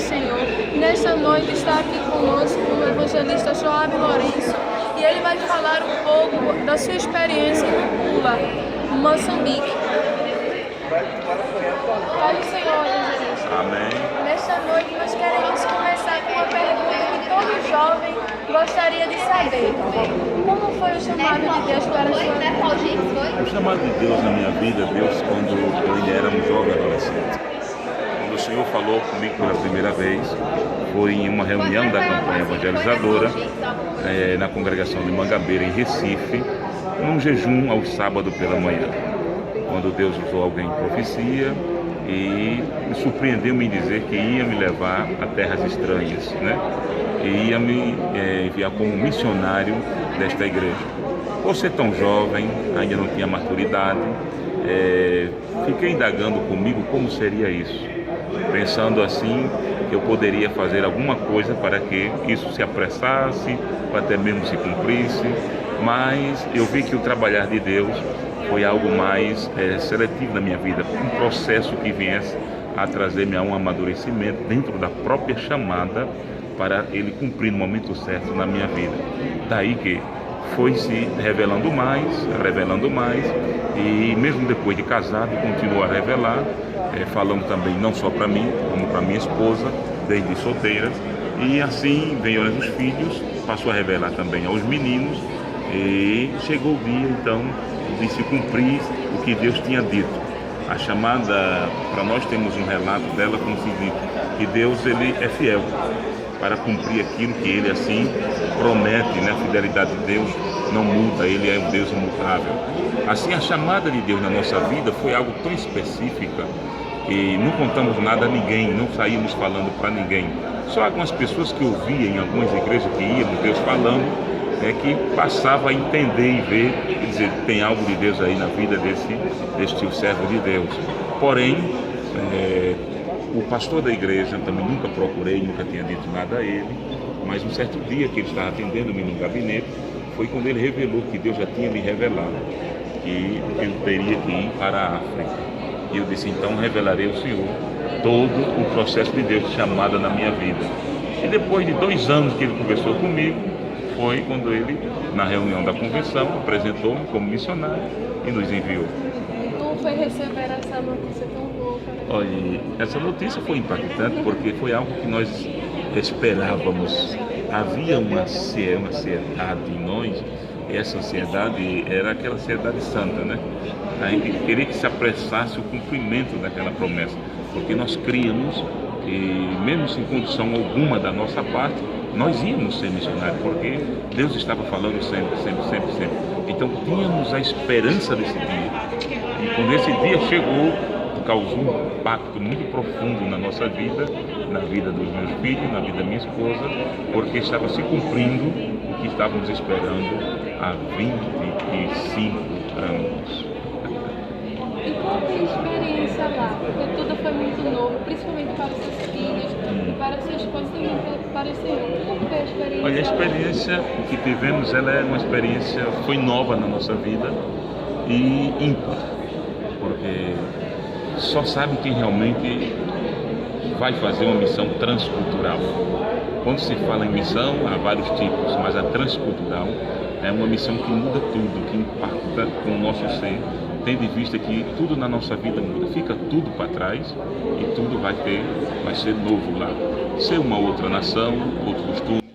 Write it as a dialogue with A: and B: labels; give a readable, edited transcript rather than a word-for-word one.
A: Senhor. Nesta noite está aqui conosco o evangelista Joab Lourenço e ele vai falar um pouco da sua experiência em Pula, Moçambique. Pai do Senhor, evangelista.
B: Amém.
A: Nesta noite nós queremos começar com uma pergunta que todo jovem gostaria de saber. Como foi o chamado de Deus para a sua vida?
B: O chamado de Deus na minha vida, Deus quando eu ainda era um jovem adolescente. Quando o Senhor falou comigo pela primeira vez, foi em uma reunião da campanha evangelizadora, na congregação de Mangabeira, em Recife, num jejum aos sábados pela manhã. Quando Deus usou alguém em profecia e me surpreendeu em dizer que ia me levar a terras estranhas, né? E ia me enviar como missionário desta igreja. Por ser tão jovem, ainda não tinha maturidade, fiquei indagando comigo como seria isso, pensando assim que eu poderia fazer alguma coisa para que isso se apressasse, para até mesmo se cumprisse, mas eu vi que o trabalhar de Deus foi algo mais seletivo na minha vida, um processo que viesse a trazer-me a um amadurecimento dentro da própria chamada para ele cumprir no momento certo na minha vida. Daí que foi se revelando mais, e mesmo depois de casado, continuou a revelar, falando também não só para mim, como para minha esposa, desde solteira, e assim veio os filhos, passou a revelar também aos meninos, e chegou o dia então de se cumprir o que Deus tinha dito. A chamada, para nós temos um relato dela como se diz, que Deus ele é fiel para cumprir aquilo que ele assim promete, né? A fidelidade de Deus não muda, ele é um Deus imutável. Assim, a chamada de Deus na nossa vida foi algo tão específica e não contamos nada a ninguém, não saímos falando para ninguém. Só algumas pessoas que ouviam em algumas igrejas que íamos, Deus falando, que passava a entender e ver, quer dizer, tem algo de Deus aí na vida deste servo de Deus. Porém, o pastor da igreja também nunca procurei, nunca tinha dito nada a ele, mas um certo dia que ele estava atendendo-me no gabinete, foi quando ele revelou que Deus já tinha me revelado, que eu teria que ir para a África. E eu disse, então revelarei ao Senhor todo o processo de Deus de chamada na minha vida. E depois de 2 anos que ele conversou comigo, foi quando ele, na reunião da convenção, apresentou-me como missionário e nos enviou.
A: Como foi receber essa notícia tão boa?
B: Olha, essa notícia foi impactante porque foi algo que nós esperávamos. Havia uma ansiedade em nós, e essa ansiedade era aquela ansiedade santa, né? A gente queria que se apressasse o cumprimento daquela promessa, porque nós críamos que, mesmo sem condição alguma da nossa parte, nós íamos ser missionários, porque Deus estava falando sempre. Então tínhamos a esperança desse dia. E quando esse dia chegou, causou um impacto muito profundo na nossa vida, na vida dos meus filhos, na vida da minha esposa, porque estava se cumprindo o que estávamos esperando há 25 anos.
A: E qual foi a experiência lá? Porque tudo foi muito novo, principalmente para os seus filhos e para a sua esposa também, para o Senhor. Como foi a experiência?
B: Olha, a experiência que tivemos, ela é uma experiência, foi nova na nossa vida e ímpar, porque só sabe quem realmente vai fazer uma missão transcultural. Quando se fala em missão, há vários tipos, mas a transcultural é uma missão que muda tudo, que impacta com o nosso ser, tendo em vista que tudo na nossa vida muda, fica tudo para trás e tudo vai ser novo lá. Ser uma outra nação, outro costume.